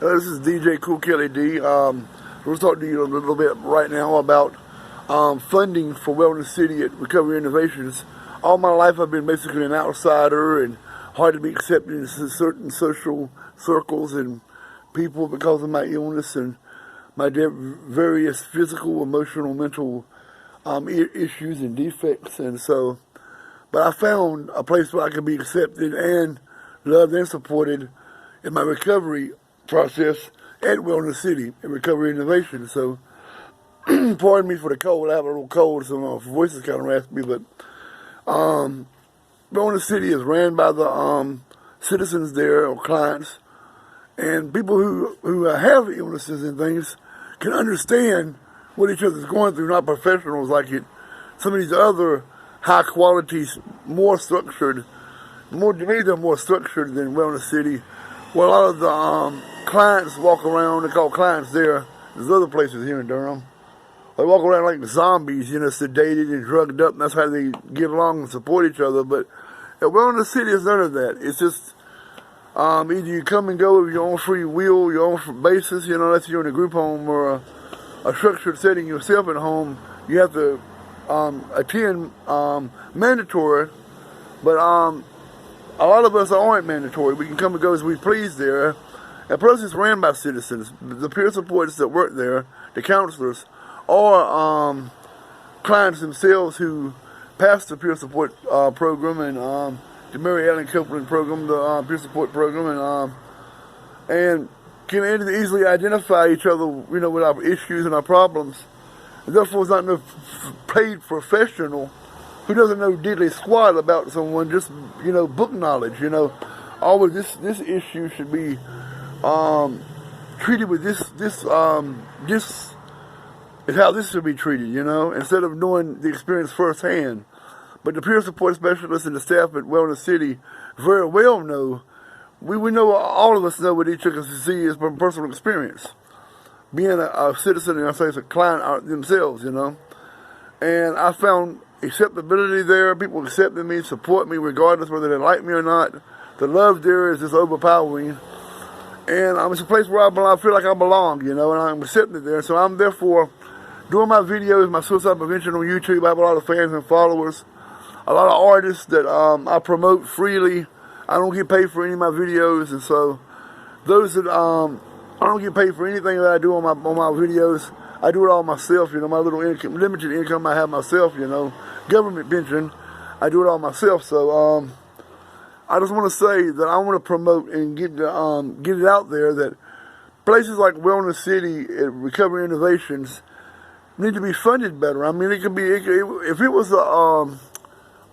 This is DJ Cool Kelly D. We'll talk to you a little bit right now about funding for Wellness City at Recovery Innovations. All my life I've been basically an outsider and hard to be accepted in certain social circles and people because of my illness and my various physical, emotional, mental issues and defects. But I found a place where I could be accepted and loved and supported in my recovery process at Wellness City and Recovery Innovation. So, pardon me for the cold. I have a little cold, so my voice is kind of raspy. But Wellness City is ran by the citizens there or clients, and people who have illnesses and things can understand what each other's going through. Not professionals like it. Some of these other high quality, more structured, they're more structured than Wellness City. Well, a lot of the clients walk around, they call clients there. There's other places here in Durham. They walk around like zombies, sedated and drugged up, and that's how they get along and support each other. But at Wellness City, it's none of that. It's just either you come and go of your own free will, your own basis, unless you're in a group home or a structured setting yourself at home. You have to attend mandatory, but a lot of us aren't mandatory. We can come and go as we please there. And plus, it's ran by citizens. The peer supporters that work there, the counselors, or clients themselves who passed the peer support program and the Mary Ellen Copeland program, the peer support program, and can easily identify each other, with our issues and our problems. And therefore, it's not no paid professional who doesn't know diddly squat about someone, just, book knowledge, always this issue should be treated with this is how this should be treated, instead of knowing the experience firsthand. But the peer support specialists and the staff at Wellness City very well know, we know, all of us know what each other see is from personal experience. Being a citizen and I say it's a client themselves, And I found acceptability there. People accepting me, support me, regardless whether they like me or not. The love there is just overpowering. And it's a place where I feel like I belong, and I'm accepted there. So I'm therefore doing my videos, my suicide prevention on YouTube. I have a lot of fans and followers. A lot of artists that I promote freely. I don't get paid for any of my videos, and so those that I don't get paid for anything that I do on my videos. I do it all myself, my little income, limited income I have myself, government pension. I do it all myself. So I just want to say that I want to promote and get it out there that places like Wellness City and Recovery Innovations need to be funded better. I mean, if it was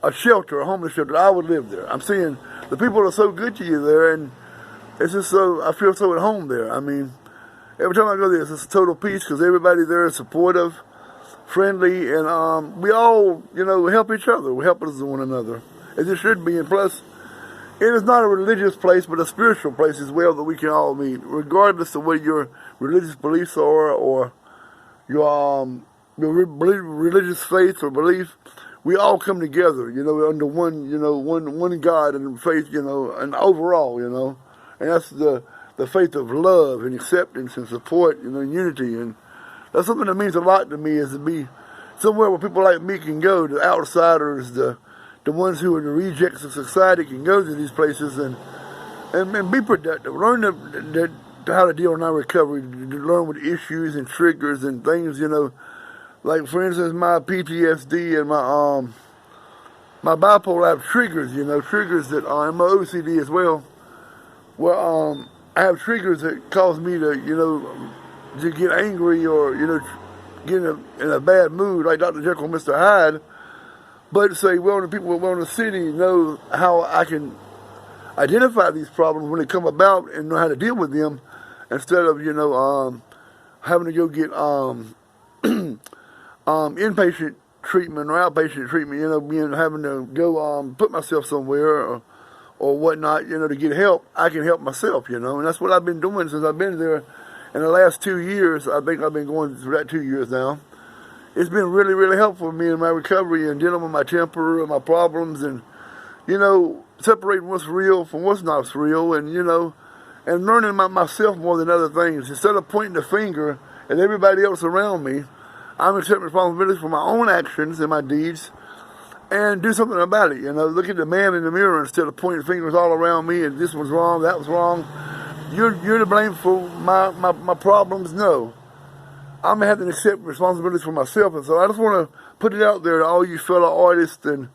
a shelter, a homeless shelter, I would live there. I'm seeing the people are so good to you there, and it's just so, I feel so at home there. I mean, every time I go there, it's just a total peace because everybody there is supportive, friendly, and we all, help each other. We help us one another, as it should be. And plus, it is not a religious place, but a spiritual place as well that we can all meet, regardless of what your religious beliefs are or your religious faith or belief. We all come together, under one God and faith, and overall, and that's the faith of love and acceptance and support, and unity. And that's something that means a lot to me, is to be somewhere where people like me can go, the outsiders, the ones who are the rejects of society can go to these places and be productive. Learn how to deal in our recovery, to learn with issues and triggers and things, like for instance, my PTSD and my bipolar have triggers, triggers that are in my OCD as well. Well, I have triggers that cause me to get angry or, get in a bad mood, like Dr. Jekyll and Mr. Hyde. But say, the people at Wellness City know how I can identify these problems when they come about and know how to deal with them, instead of, having to go get inpatient treatment or outpatient treatment, having to go put myself somewhere or whatnot, to get help. I can help myself, and that's what I've been doing since I've been there. In the last 2 years, I think I've been going through that 2 years now. It's been really, really helpful for me in my recovery and dealing with my temper and my problems and, separating what's real from what's not real. And, and learning about myself more than other things. Instead of pointing the finger at everybody else around me, I'm accepting responsibility for my own actions and my deeds and do something about it. Look at the man in the mirror instead of pointing fingers all around me and this was wrong, that was wrong. You're to blame for my problems. No. I'm going to have to accept responsibility for myself. And so I just want to put it out there to all you fellow artists and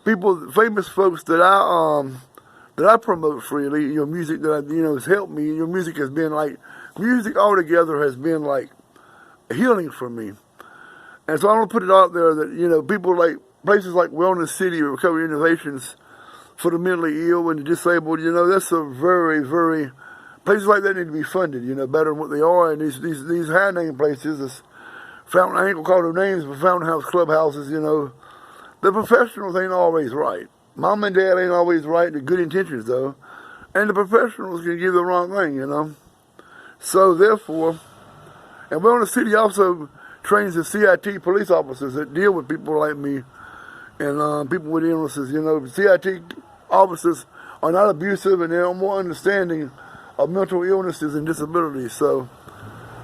people, famous folks that I promote freely. Your music that has helped me. Your music has been music altogether has been like healing for me. And so I want to put it out there that, people like places like Wellness City or Recovery Innovations for the mentally ill and the disabled, that's a very, very, places like that need to be funded, better than what they are. And these high name places, this Fountain, I ain't gonna call them names, but Fountain House clubhouses, the professionals ain't always right. Mom and dad ain't always right. The good intentions though, and the professionals can give the wrong thing, So therefore, and Wellness City also trains the CIT police officers that deal with people like me and people with illnesses. CIT officers are not abusive and they're more understanding of mental illnesses and disabilities. So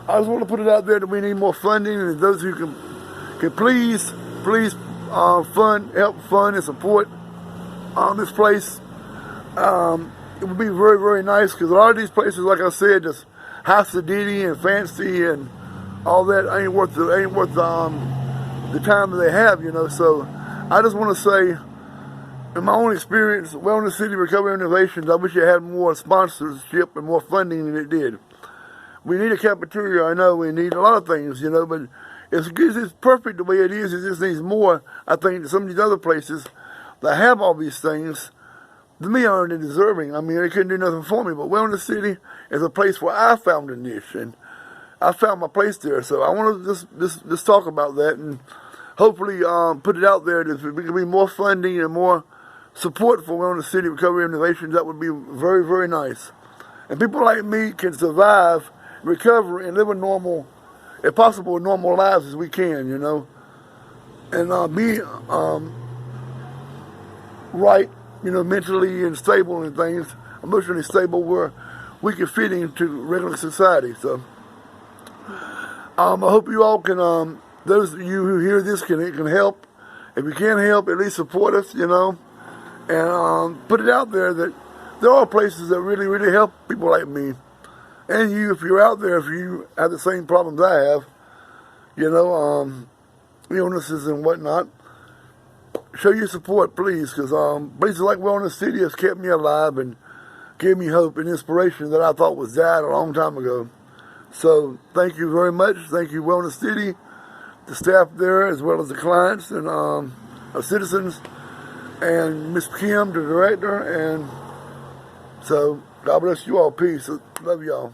I just want to put it out there that we need more funding, and those who can please help fund and support this place. It would be very, very nice because a lot of these places, like I said, just high sedity and fancy and all that ain't worth the time that they have, So I just want to say, in my own experience, Wellness City Recovery Innovations, I wish it had more sponsorship and more funding than it did. We need a cafeteria, I know, we need a lot of things, but it's perfect the way it is. It just needs more, I think, than some of these other places that have all these things. To me, aren't they deserving? I mean, they couldn't do nothing for me, but Wellness City is a place where I found a niche, and I found my place there. So I want to just talk about that and hopefully put it out there that if there can be more funding and more support for Wellness City Recovery Innovations, that would be very, very nice. And people like me can survive, recover, and live a normal, if possible, normal lives as we can, and be right, mentally and stable and things, emotionally stable, where we can fit into regular society. So I hope you all can, those of you who hear this can help. If you can't help, at least support us, and put it out there that there are places that really, really help people like me. And you, if you're out there, if you have the same problems I have, illnesses and whatnot, show your support, please, because places like Wellness City has kept me alive and gave me hope and inspiration that I thought was died a long time ago. So thank you very much. Thank you, Wellness City, the staff there, as well as the clients and our citizens, and Miss Kim, the director. And so God bless you all. Peace. Love y'all.